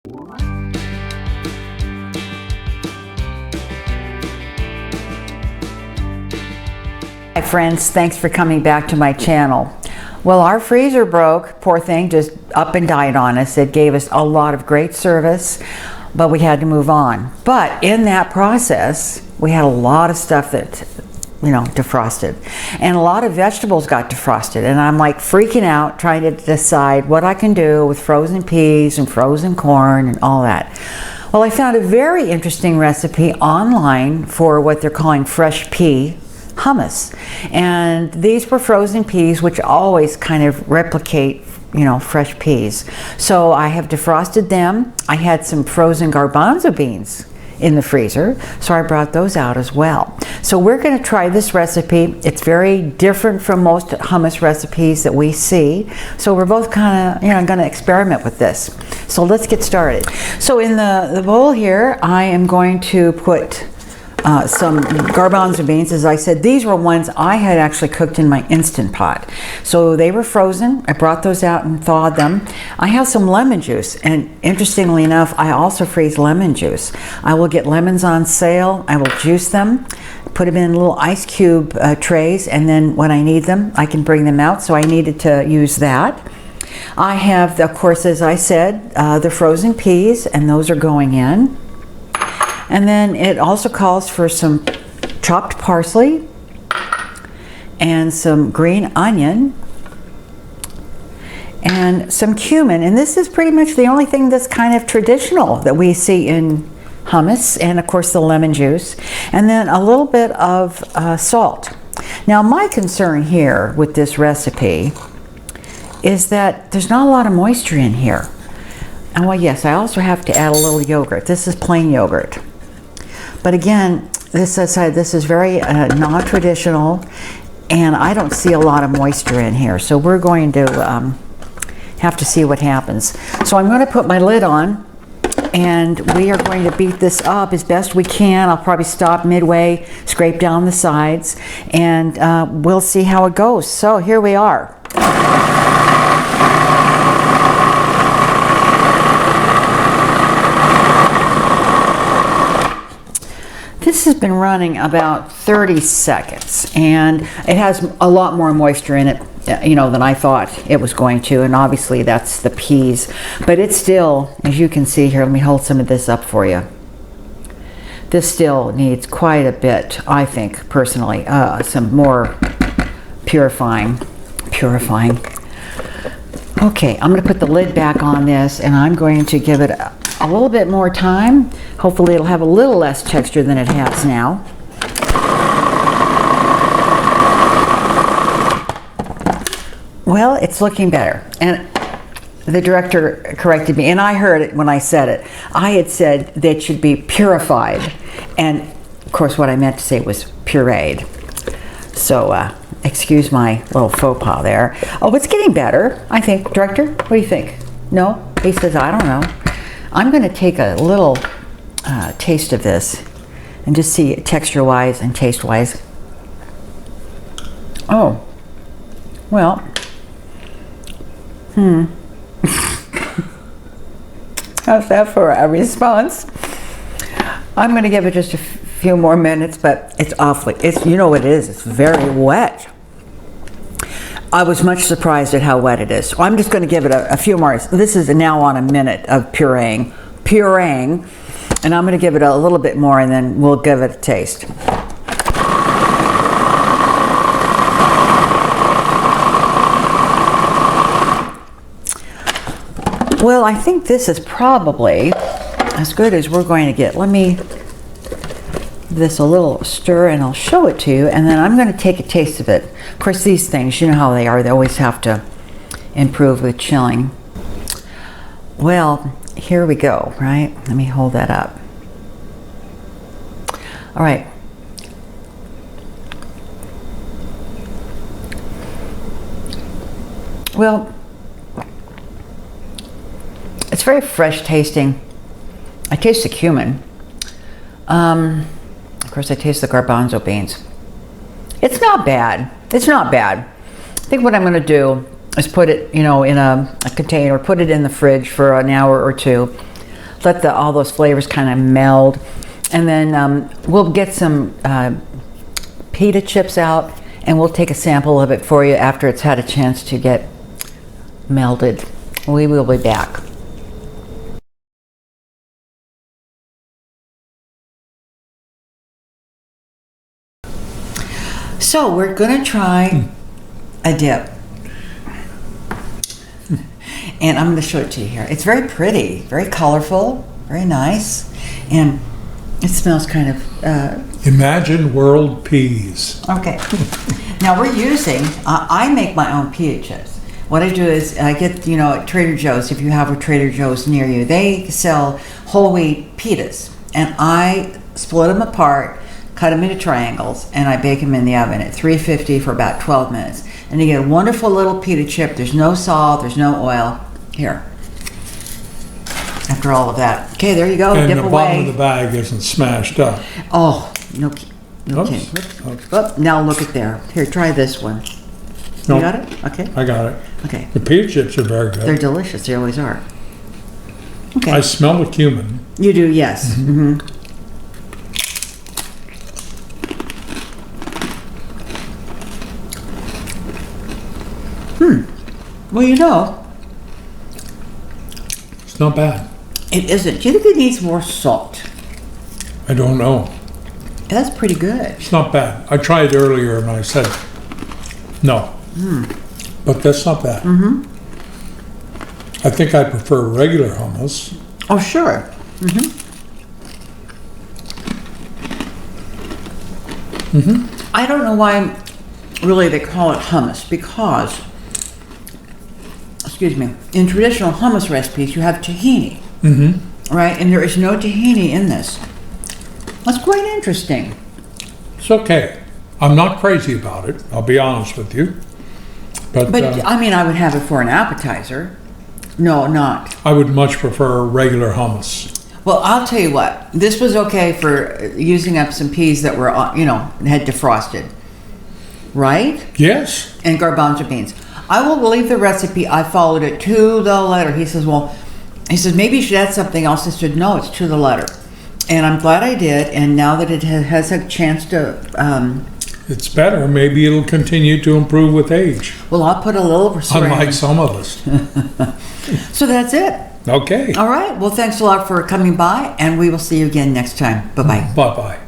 Hi friends, thanks for coming back to my channel. Well, our freezer broke, poor thing, just up and died on us. It gave us a lot of great service, but we had to move on. But in that process, we had a lot of stuff that, defrosted. And a lot of vegetables got defrosted. And I'm like freaking out trying to decide what I can do with frozen peas and frozen corn and all that. Well, I found a very interesting recipe online for what they're calling fresh pea hummus, and these were frozen peas, which always kind of replicate fresh peas. So I have defrosted them. I had some frozen garbanzo beans in the freezer, so I brought those out as well. So we're going to try this recipe. It's very different from most hummus recipes that we see, so we're both kind of going to experiment with this. So let's get started. So in the bowl here, I am going to put some garbanzo beans. As I said, these were ones I had actually cooked in my Instant Pot. So they were frozen. I brought those out and thawed them. I have some lemon juice, and interestingly enough, I also freeze lemon juice. I will get lemons on sale. I will juice them, put them in little ice cube trays, and then when I need them, I can bring them out. So I needed to use that. I have, of course, as I said, the frozen peas, and those are going in. And then it also calls for some chopped parsley and some green onion and some cumin. And this is pretty much the only thing that's kind of traditional that we see in hummus, and of course the lemon juice, and then a little bit of salt. Now my concern here with this recipe is that there's not a lot of moisture in here. And well, yes, I also have to add a little yogurt. This is plain yogurt. But again, this is very non-traditional, and I don't see a lot of moisture in here. So we're going to have to see what happens. So I'm going to put my lid on, and we are going to beat this up as best we can. I'll probably stop midway, scrape down the sides, and we'll see how it goes. So here we are. This has been running about 30 seconds, and it has a lot more moisture in it, than I thought it was going to, and obviously that's the peas. But it's still, as you can see here, let me hold some of this up for you. This still needs quite a bit, I think, personally, some more purifying. Okay, I'm going to put the lid back on this, and I'm going to give it a little bit more time. Hopefully it'll have a little less texture than it has now. Well, it's looking better. And the director corrected me, and I heard it when I said it. I had said that it should be purified. And of course what I meant to say was pureed. So excuse my little faux pas there. Oh, it's getting better, I think. Director, what do you think? No? He says, I don't know. I'm going to take a little taste of this and just see texture-wise and taste-wise. Oh, well, how's that for a response? I'm going to give it just a few more minutes, but it's awfully, you know what it is, it's very wet. I was much surprised at how wet it is. So I'm just going to give it a few more. This is now on a minute of pureeing, and I'm going to give it a little bit more, and then we'll give it a taste. Well, I think this is probably as good as we're going to get. Let me give this a little stir, and I'll show it to you, and then I'm going to take a taste of it. Of course, these things, you know how they are. They always have to improve with chilling. Well, here we go, right? Let me hold that up. All right. Well, it's very fresh tasting. I taste the cumin. Of course, I taste the garbanzo beans. It's not bad. It's not bad. I think what I'm going to do is put it, in a container, put it in the fridge for an hour or two. let all those flavors kind of meld. And then we'll get some pita chips out, and we'll take a sample of it for you after it's had a chance to get melded. We will be back. So we're going to try a dip. And I'm going to show it to you here. It's very pretty, very colorful, very nice, and it smells kind of... Imagine world peas. Okay. Now we're using, I make my own pita chips. What I do is I get, at Trader Joe's, if you have a Trader Joe's near you, they sell whole wheat pitas. And I split them apart, cut them into triangles, and I bake them in the oven at 350 for about 12 minutes. And you get a wonderful little pita chip. There's no salt, there's no oil. Here. After all of that. Okay, there you go. And dip the away. bottom of the bag isn't smashed up. Oh, no kidding. Oops. Oh, now look at there. Here, try this one. You Nope. got it? Okay. I got it. Okay. The pita chips are very good. They're delicious. They always are. Okay. I smell the cumin. You do, yes. Mm-hmm. Well, It's not bad. it isn't. Do you think it needs more salt? I don't know. That's pretty good. It's not bad. I tried earlier and I said no. But that's not bad. Mm-hmm. I think I prefer regular hummus. Oh, sure. Mm-hmm. Mm-hmm. I don't know why really they call it hummus, because, excuse me, in traditional hummus recipes you have tahini, right? And there is no tahini in this. That's quite interesting. It's okay. I'm not crazy about it. I'll be honest with you. But I mean, I would have it for an appetizer. No, not. I would much prefer regular hummus. Well, I'll tell you what. This was okay for using up some peas that were, had defrosted, right? Yes. And garbanzo beans. I will believe the recipe. I followed it to the letter. He says, maybe you should add something else. I said, no, it's to the letter. And I'm glad I did. And now that it has a chance to... It's better. Maybe it'll continue to improve with age. well, I'll put a little... Unlike some of us. So that's it. Okay. All right. Well, thanks a lot for coming by, and we will see you again next time. Bye-bye. Bye-bye.